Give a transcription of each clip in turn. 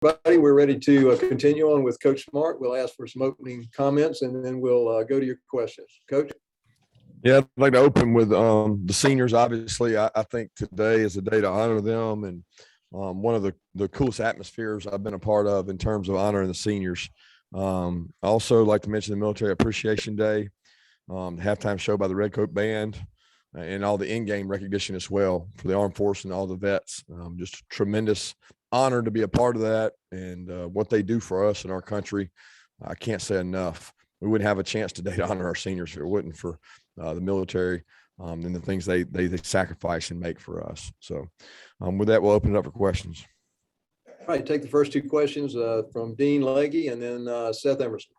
everybody. We're ready to continue on with Coach Smart. We'll ask for some opening comments, and then we'll go to your questions. Coach? Yeah, I'd like to open with the seniors. Obviously, I think today is a day to honor them, and one of the coolest atmospheres I've been a part of in terms of honoring the seniors. Also like to mention the Military Appreciation Day, the halftime show by the Redcoat Band, and all the in-game recognition as well for the Armed Forces and all the vets. Just a tremendous honor to be a part of that, and what they do for us and our country. I can't say enough. We wouldn't have a chance today to honor our seniors if it wasn't for the military and the things they sacrifice and make for us. So with that, we'll open it up for questions. All right, take the first two questions from Dean Legge and then Seth Emerson.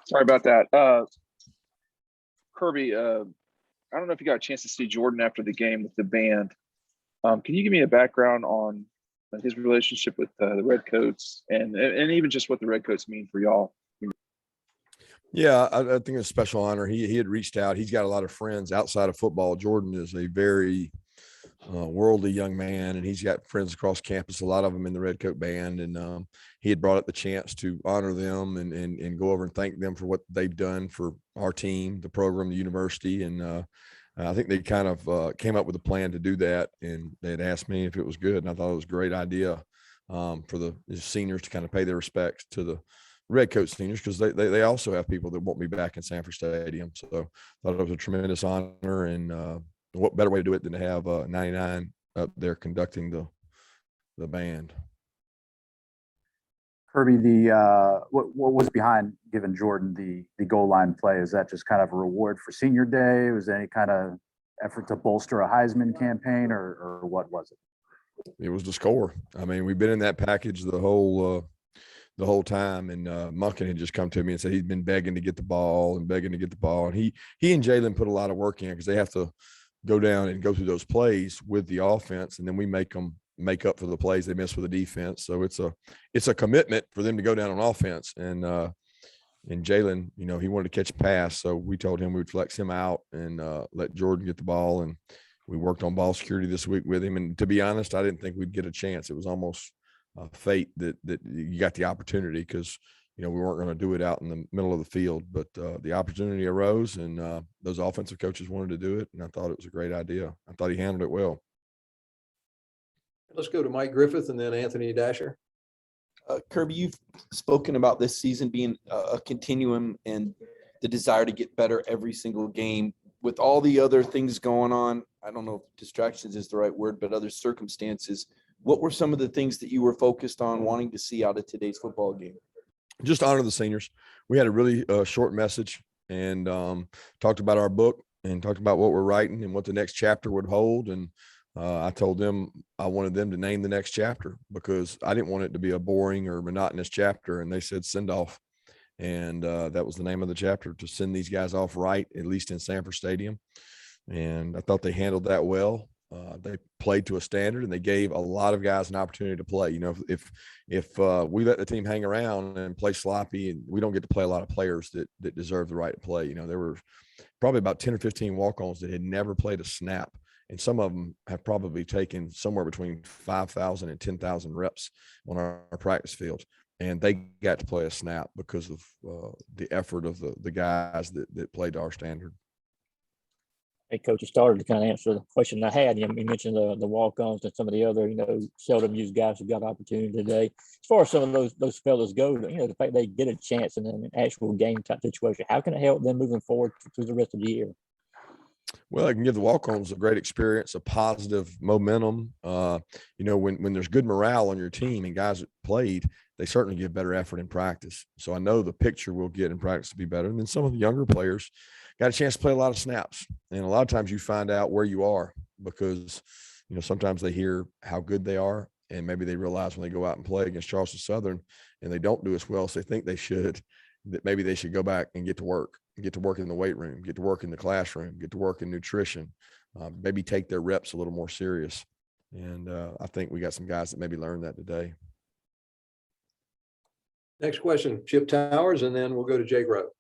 Sorry about that. Kirby, I don't know if you got a chance to see Jordan after the game with the band. Can you give me a background on his relationship with the Redcoats and even just what the Redcoats mean for y'all? Yeah, I think it's a special honor. He had reached out. He's got a lot of friends outside of football. Jordan is a very worldly young man, and he's got friends across campus, a lot of them in the Redcoat Band. And he had brought up the chance to honor them and go over and thank them for what they've done for our team, the program, the university. And I think they kind of came up with a plan to do that, and they had asked me if it was good, and I thought it was a great idea for the seniors to kind of pay their respects to the Redcoat seniors, because they also have people that won't be back in Sanford Stadium. So I thought it was a tremendous honor, and what better way to do it than to have 99 up there conducting the band. Kirby, what was behind giving Jordan the goal line play? Is that just kind of a reward for senior day? Was there any kind of effort to bolster a Heisman campaign, or what was it? It was the score. I mean, we've been in that package the whole time, and Munkin had just come to me and said he's been begging to get the ball. And he and Jalen put a lot of work in, because they have to go down and go through those plays with the offense, and then we make them make up for the plays they miss with the defense. So it's a commitment for them to go down on offense. And Jalen, he wanted to catch a pass, so we told him we would flex him out and let Jordan get the ball. And we worked on ball security this week with him. And to be honest, I didn't think we'd get a chance. It was almost fate that you got the opportunity, because we weren't going to do it out in the middle of the field, but the opportunity arose, and those offensive coaches wanted to do it, and I thought it was a great idea. I thought he handled it well. Let's go to Mike Griffith and then Anthony Dasher. Kirby, you've spoken about this season being a continuum and the desire to get better every single game. With all the other things going on, I don't know if distractions is the right word, but other circumstances, what were some of the things that you were focused on wanting to see out of today's football game? Just honor the seniors. We had a really short message, and talked about our book and talked about what we're writing and what the next chapter would hold. And I told them I wanted them to name the next chapter, because I didn't want it to be a boring or monotonous chapter. And they said send off. And that was the name of the chapter, to send these guys off right, at least in Sanford Stadium. And I thought they handled that well. They played to a standard, and they gave a lot of guys an opportunity to play. If we let the team hang around and play sloppy, and we don't get to play a lot of players that deserve the right to play. There were probably about 10 or 15 walk-ons that had never played a snap, and some of them have probably taken somewhere between 5,000 and 10,000 reps on our practice field, and they got to play a snap because of the effort of the guys that played to our standard. Hey, Coach, you started to kind of answer the question I had. You mentioned the walk-ons and some of the other, seldom used guys who got opportunity today. As far as some of those fellas go, the fact they get a chance in an actual game type situation, how can it help them moving forward through the rest of the year? Well, it can give the walk-ons a great experience, a positive momentum. When there's good morale on your team and guys that played, they certainly give better effort in practice. So I know the picture we'll get in practice to be better. And then some of the younger players got a chance to play a lot of snaps. And a lot of times you find out where you are, because, sometimes they hear how good they are, and maybe they realize when they go out and play against Charleston Southern and they don't do as well as they think they should, that maybe they should go back and get to work in the weight room, get to work in the classroom, get to work in nutrition, maybe take their reps a little more serious. And I think we got some guys that maybe learned that today. Next question, Chip Towers, and then we'll go to Jake Rowe.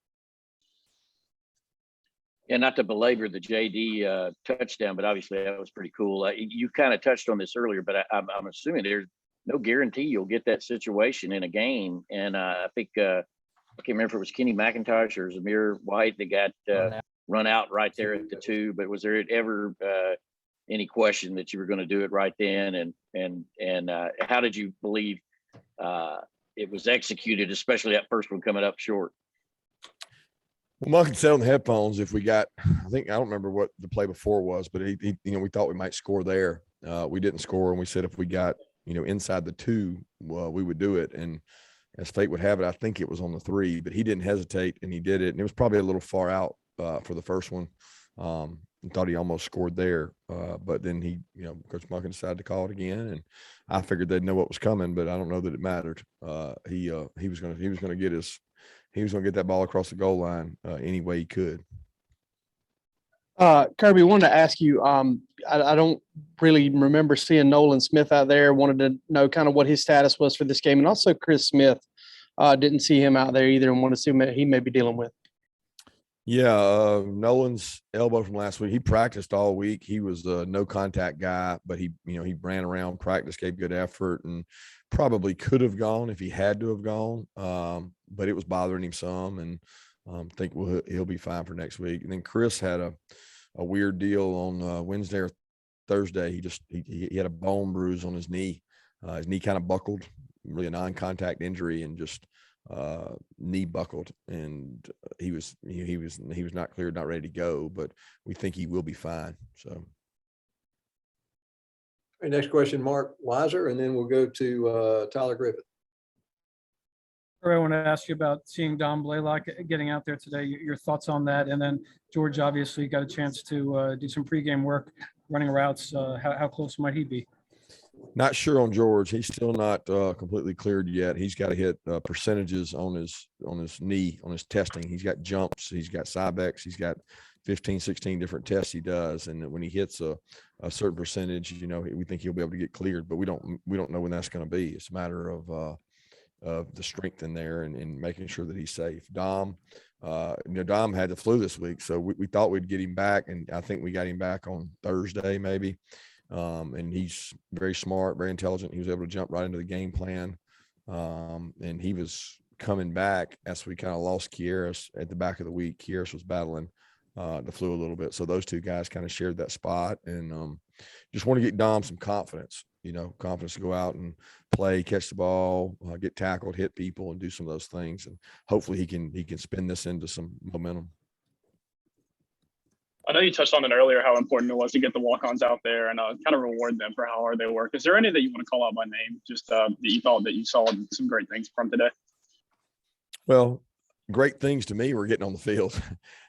And not to belabor the JD touchdown, but obviously that was pretty cool. You kind of touched on this earlier, but I'm assuming there's no guarantee you'll get that situation in a game. And I think I can't remember if it was Kenny McIntosh or Zamir White that got run out right there at the 2. But was there ever any question that you were going to do it right then? And how did you believe it was executed, especially that first one coming up short? Well, Monk had said on the headphones, if we got, I don't remember what the play before was, but he we thought we might score there. We didn't score, and we said if we got, inside the 2, we would do it. And as fate would have it, I think it was on the 3, but he didn't hesitate and he did it. And it was probably a little far out for the first one. And thought he almost scored there, but then he, Coach Monk decided to call it again, and I figured they'd know what was coming, but I don't know that it mattered. He was going to get that ball across the goal line any way he could. Kirby, wanted to ask you, I don't really remember seeing Nolan Smith out there. Wanted to know kind of what his status was for this game. And also Chris Smith, didn't see him out there either and want to see what he may be dealing with. Yeah, Nolan's elbow from last week, he practiced all week. He was a no contact guy, but he ran around, practice, gave good effort, and probably could have gone if he had to have gone. But it was bothering him some, and I think he'll be fine for next week. And then Chris had a weird deal on Wednesday or Thursday. He had a bone bruise on his knee. His knee kind of buckled, really a non-contact injury, and just knee buckled, and he was not cleared, not ready to go, but we think he will be fine. So. All right, next question, Mark Weiser, and then we'll go to Tyler Griffith. I want to ask you about seeing Dom Blaylock getting out there today, your thoughts on that. And then George obviously got a chance to do some pregame work, running routes. How close might he be? Not sure on George. He's still not completely cleared yet. He's got to hit percentages on his knee, on his testing. He's got jumps. He's got Cybex. He's got 15, 16 different tests he does. And when he hits a certain percentage, we think he'll be able to get cleared, but we don't know when that's going to be. It's a matter of the strength in there and making sure that he's safe. Dom had the flu this week, so we thought we'd get him back, and I think we got him back on Thursday maybe. And he's very smart, very intelligent. He was able to jump right into the game plan. And he was coming back as we kind of lost Kieris at the back of the week. Kieris was battling the flu a little bit. So those two guys kind of shared that spot, and just want to get Dom some confidence, confidence to go out and play, catch the ball, get tackled, hit people, and do some of those things. And hopefully he can spin this into some momentum. I know you touched on it earlier, how important it was to get the walk-ons out there and kind of reward them for how hard they work. Is there any that you want to call out by name, just that you thought that you saw some great things from today? Well, great things to me were getting on the field.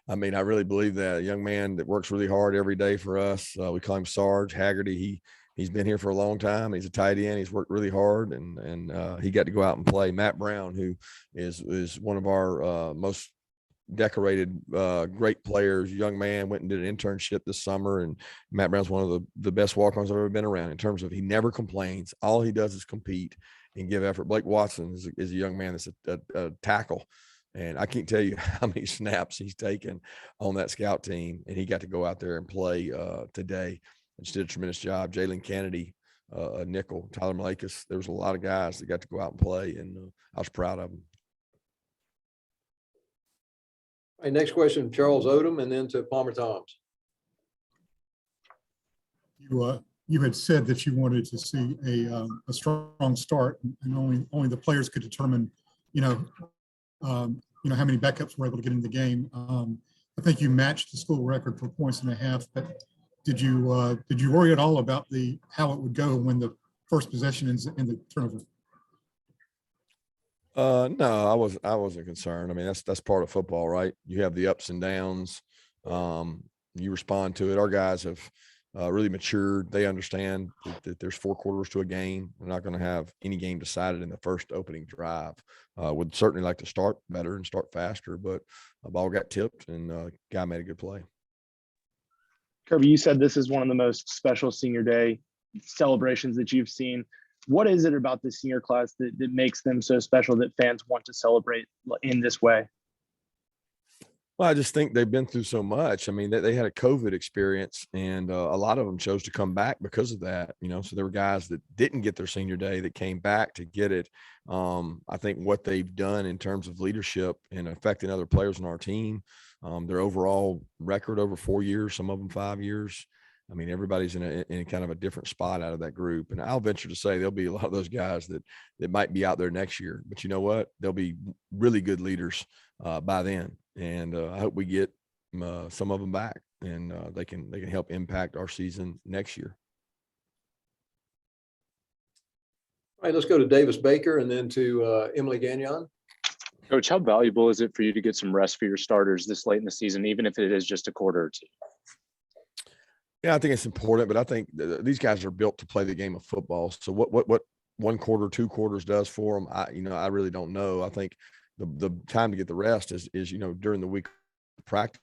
I mean, I really believe that. A young man that works really hard every day for us. We call him Sarge Haggerty. He's been here for a long time. He's a tight end. He's worked really hard, and he got to go out and play. Matt Brown, who is one of our most decorated great players, young man, went and did an internship this summer, and Matt Brown's one of the best walk-ons I've ever been around in terms of he never complains. All he does is compete and give effort. Blake Watson is a young man that's a tackle, and I can't tell you how many snaps he's taken on that scout team, and he got to go out there and play today. Just did a tremendous job. Jalen Kennedy, a nickel, Tyler Malakis. There was a lot of guys that got to go out and play, and I was proud of them. All right, next question, Charles Odom, and then to Palmer Thombs. You had said that you wanted to see a strong start, and only the players could determine, how many backups were able to get into the game. I think you matched the school record for points and a half, but did you worry at all about how it would go when the first possession is in the turnover? No, I wasn't concerned. I mean, that's part of football, right? You have the ups and downs. You respond to it. Our guys have really matured. They understand that there's 4 quarters to a game. We're not going to have any game decided in the first opening drive. Would certainly like to start better and start faster, but a ball got tipped and guy made a good play. Kirby, you said this is one of the most special senior day celebrations that you've seen. What is it about the senior class that makes them so special that fans want to celebrate in this way? Well, I just think they've been through so much. I mean, they had a COVID experience, and a lot of them chose to come back because of that. So there were guys that didn't get their senior day that came back to get it. I think what they've done in terms of leadership and affecting other players on our team, their overall record over 4 years, some of them 5 years. I mean, everybody's in a kind of a different spot out of that group. And I'll venture to say there'll be a lot of those guys that might be out there next year. But you know what? They'll be really good leaders by then. And I hope we get some of them back, and they can help impact our season next year. All right, let's go to Davis Baker and then to Emily Gagnon. Coach, how valuable is it for you to get some rest for your starters this late in the season, even if it is just a quarter or two? Yeah, I think it's important, but I think these guys are built to play the game of football. So what 1 quarter, 2 quarters does for them, I really don't know. I think the time to get the rest is during the week of practice,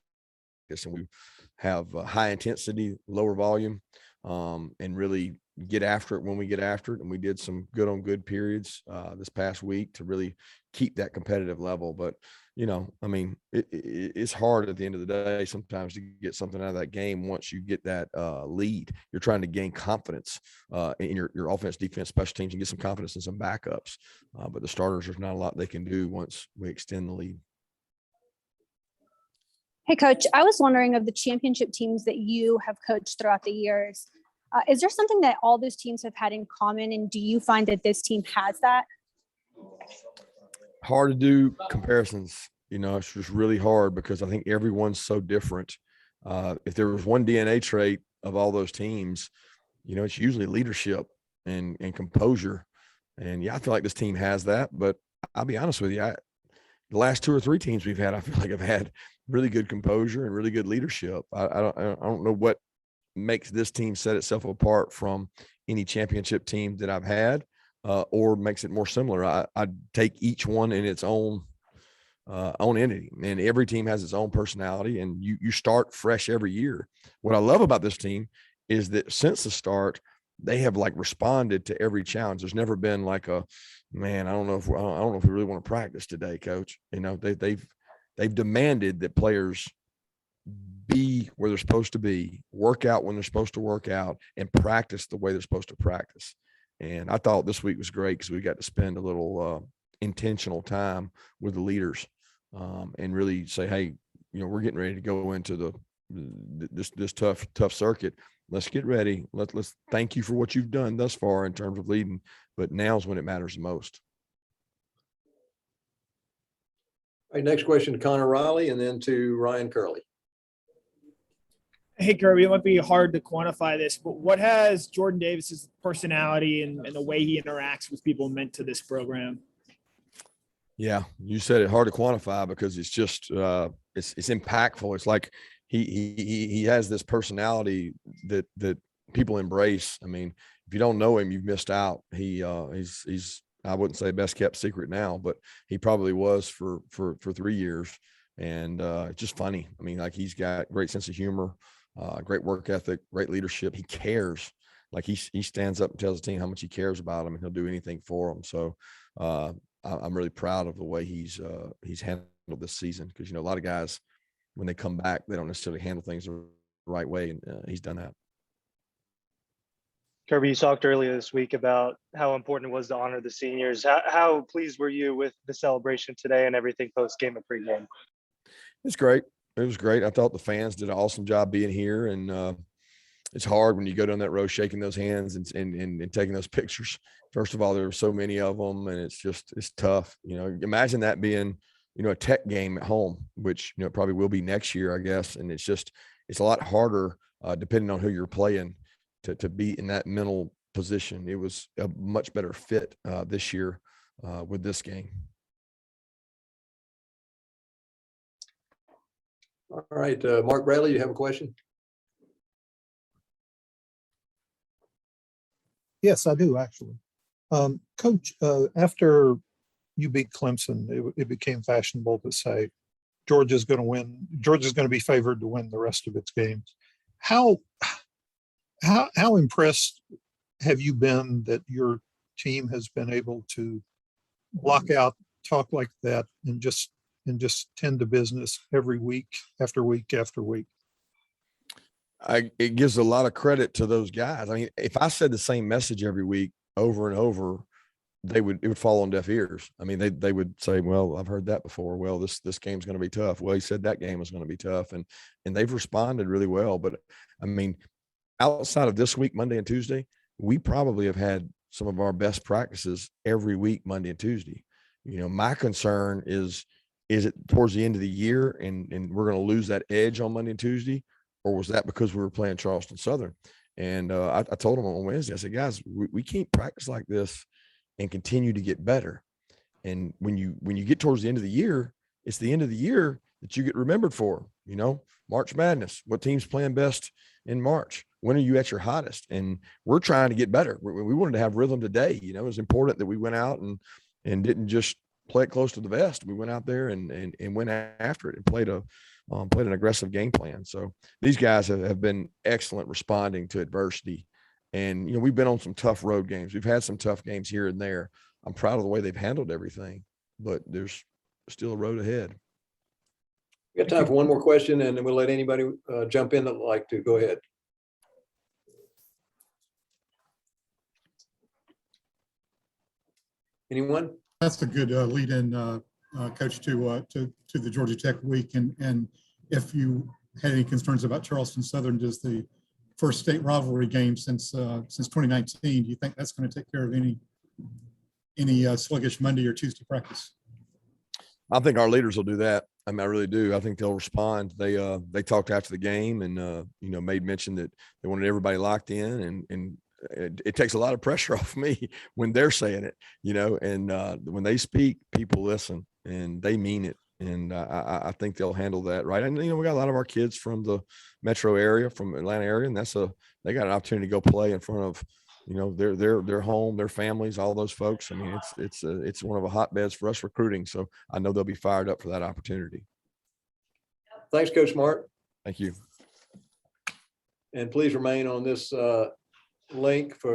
and we have high intensity, lower volume, and really get after it when we get after it. And we did some good on good periods this past week to really keep that competitive level. But I mean, it's hard at the end of the day sometimes to get something out of that game. Once you get that lead, you're trying to gain confidence in your offense, defense, special teams, and get some confidence in some backups. But the starters, there's not a lot they can do once we extend the lead. Hey, Coach, I was wondering, of the championship teams that you have coached throughout the years, is there something that all those teams have had in common? And do you find that this team has that? Hard to do comparisons. It's just really hard because I think everyone's so different. If there was one DNA trait of all those teams, it's usually leadership and composure. And yeah, I feel like this team has that, but I'll be honest with you. The last 2 or 3 teams we've had, I feel like I've had really good composure and really good leadership. I don't know what makes this team set itself apart from any championship team that I've had, or makes it more similar. I'd take each one in its own entity, and every team has its own personality, and you start fresh every year. What I love about this team is that since the start, they have responded to every challenge. There's never been I don't know if we really want to practice today, Coach. They've demanded that players be where they're supposed to be, work out when they're supposed to work out, and practice the way they're supposed to practice. And I thought this week was great because we got to spend a little intentional time with the leaders, and really say, hey, we're getting ready to go into this tough circuit. Let's get ready. Let's thank you for what you've done thus far in terms of leading, but now's when it matters the most. All right, next question to Connor Riley and then to Ryan Curley. Hey, Kirby, it might be hard to quantify this, but what has Jordan Davis's personality and the way he interacts with people meant to this program? Yeah, you said it, hard to quantify, because it's just it's impactful. It's like he has this personality that people embrace. I mean, if you don't know him, you've missed out. He's I wouldn't say best kept secret now, but he probably was for 3 years. And it's just funny. I mean, he's got great sense of humor, great work ethic, great leadership. He cares. He stands up and tells the team how much he cares about them, and he'll do anything for them. So I'm really proud of the way he's handled this season, because a lot of guys, when they come back, they don't necessarily handle things the right way, and he's done that. Kirby, you talked earlier this week about how important it was to honor the seniors. How pleased were you with the celebration today and everything post-game and pre-game? It's great. It was great. I thought the fans did an awesome job being here, and it's hard when you go down that road shaking those hands and taking those pictures. First of all, there were so many of them, and it's tough. Imagine that being a Tech game at home, which it probably will be next year, I guess. And it's a lot harder depending on who you're playing to be in that mental position. It was a much better fit this year with this game. All right, Mark Bradley, you have a question? Yes, I do, actually. Coach, after you beat Clemson, it became fashionable to say Georgia's going to win. Georgia's going to be favored to win the rest of its games. How impressed have you been that your team has been able to block out talk like that and just and just tend to business every week after week after week? It gives a lot of credit to those guys. I mean, if I said the same message every week over and over, it would fall on deaf ears. I mean, they would say, well, I've heard that before. Well, this game's going to be tough. Well, he said that game was going to be tough, and they've responded really well. But I mean, outside of this week, Monday and Tuesday, we probably have had some of our best practices every week, Monday and Tuesday. You know, my concern is it towards the end of the year and we're going to lose that edge on Monday and Tuesday, or was that because we were playing Charleston Southern? And I told them on Wednesday, I said, guys, we can't practice like this and continue to get better. And when you get towards the end of the year, it's the end of the year that you get remembered for, you know, March Madness, what team's playing best in March? When are you at your hottest? And we're trying to get better. We wanted to have rhythm today. You know, it was important that we went out and didn't just play it close to the vest. We went out there and went after it and played an aggressive game plan. So these guys have been excellent responding to adversity. And, you know, we've been on some tough road games. We've had some tough games here and there. I'm proud of the way they've handled everything, but there's still a road ahead. We got time for one more question, and then we'll let anybody jump in that would like to. Go ahead. Anyone? That's a good lead in, Coach, to the Georgia Tech week. And if you had any concerns about Charleston Southern, just the first state rivalry game since 2019, do you think that's going to take care of any sluggish Monday or Tuesday practice? I think our leaders will do that. I mean, I really do. I think they'll respond. They talked after the game and you know, made mention that they wanted everybody locked in, and it takes a lot of pressure off me when they're saying it, you know, and when they speak, people listen and they mean it. And I think they'll handle that right. And, you know, we got a lot of our kids from the metro area, from Atlanta area, and they got an opportunity to go play in front of, you know, their home, their families, all those folks. I mean, it's one of the hotbeds for us recruiting. So I know they'll be fired up for that opportunity. Thanks, Coach Mark. Thank you. And please remain on this link for